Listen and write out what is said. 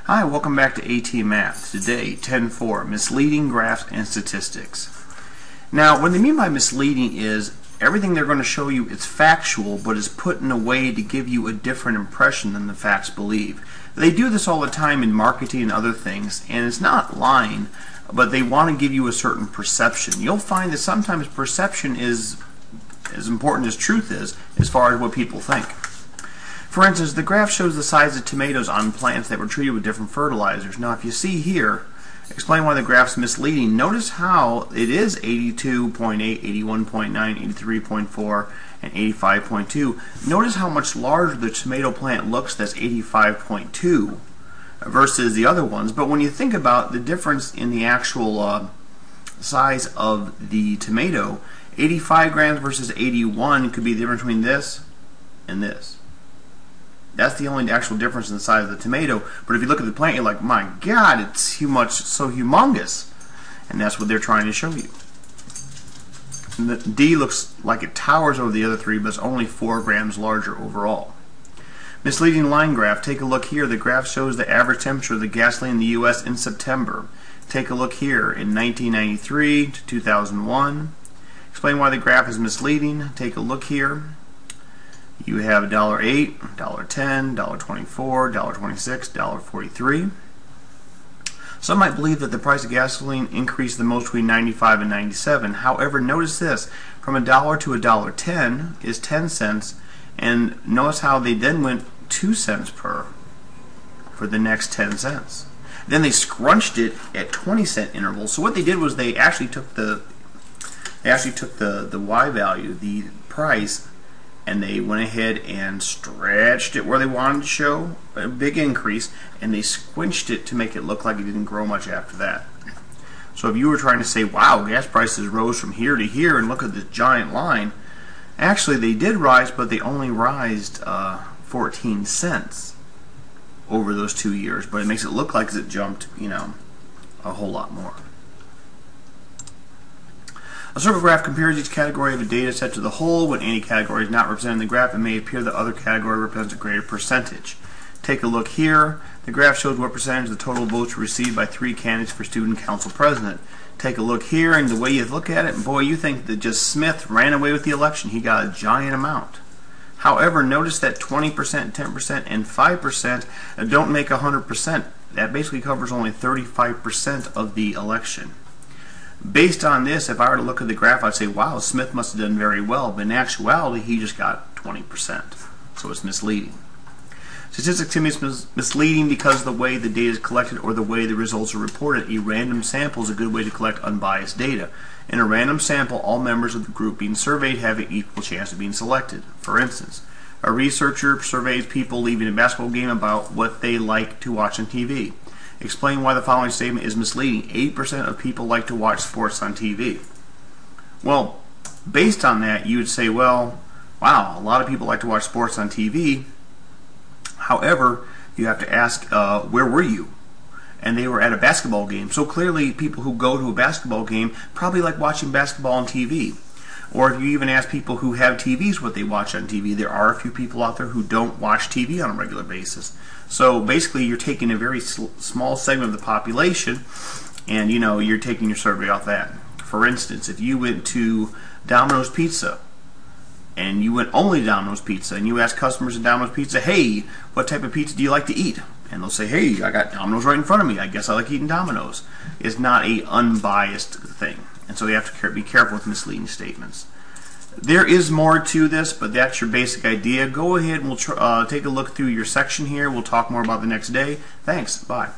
Hi, welcome back to AT Math. Today, 10.4 Misleading Graphs and Statistics. Now, what they mean by misleading is everything they're going to show you is factual, but is put in a way to give you a different impression than the facts believe. They do this all the time in marketing and other things, and it's not lying, but they want to give you a certain perception. You'll find that sometimes perception is as important as truth is, as far as what people think. For instance, the graph shows the size of tomatoes on plants that were treated with different fertilizers. Now, if you see here, explain why the graph's misleading. Notice how it is 82.8, 81.9, 83.4, and 85.2. Notice how much larger the tomato plant looks, that's 85.2, versus the other ones. But when you think about the difference in the actual size of the tomato, 85 grams versus 81 could be the difference between this and this. That's the only actual difference in the size of the tomato. But if you look at the plant, you're like, my God, it's so humongous. And that's what they're trying to show you. And the D looks like it towers over the other three, but it's only 4 grams larger overall. Misleading line graph. Take a look here. The graph shows the average temperature of the gasoline in the U.S. in September. Take a look here in 1993 to 2001. Explain why the graph is misleading. Take a look here. You have $1.08, $1.10, $1.24, $1.26, $1.43. Some might believe that the price of gasoline increased the most between 95 and 97. However, notice this. From $1 to $1.10 is 10 cents, and notice how they then went 2 cents per for the next 10 cents. Then they scrunched it at 20-cent intervals. So what they did was they actually took the Y value, the price, and they went ahead and stretched it where they wanted to show a big increase, and they squinched it to make it look like it didn't grow much after that. So if you were trying to say, wow, gas prices rose from here to here and look at this giant line, actually they did rise, but they only rised 14 cents over those 2 years, but it makes it look like it jumped, a whole lot more. A circle graph compares each category of a data set to the whole. When any category is not represented in the graph, it may appear that other category represents a greater percentage. Take a look here. The graph shows what percentage of the total votes were received by 3 candidates for student council president. Take a look here, and the way you look at it, boy, you think that just Smith ran away with the election. He got a giant amount. However, notice that 20%, 10%, and 5% don't make 100%. That basically covers only 35% of the election. Based on this, if I were to look at the graph, I'd say, wow, Smith must have done very well, but in actuality, he just got 20%. So it's misleading. Statistics to me is misleading because of the way the data is collected or the way the results are reported. A random sample is a good way to collect unbiased data. In a random sample, all members of the group being surveyed have an equal chance of being selected. For instance, a researcher surveys people leaving a basketball game about what they like to watch on TV. Explain why the following statement is misleading. 8% of people like to watch sports on TV. Well, based on that, you would say, well, wow, a lot of people like to watch sports on TV. However, you have to ask, where were you? And they were at a basketball game. So clearly, people who go to a basketball game probably like watching basketball on TV. Or if you even ask people who have TVs what they watch on TV, there are a few people out there who don't watch TV on a regular basis. So basically, you're taking a very small segment of the population, and you're taking your survey off that. For instance, if you went to Domino's Pizza, and you went only to Domino's Pizza, and you ask customers at Domino's Pizza, hey, what type of pizza do you like to eat? And they'll say, hey, I got Domino's right in front of me. I guess I like eating Domino's. It's not an unbiased thing. And so you have to be careful with misleading statements. There is more to this, but that's your basic idea. Go ahead and we'll take a look through your section here. We'll talk more about the next day. Thanks. Bye.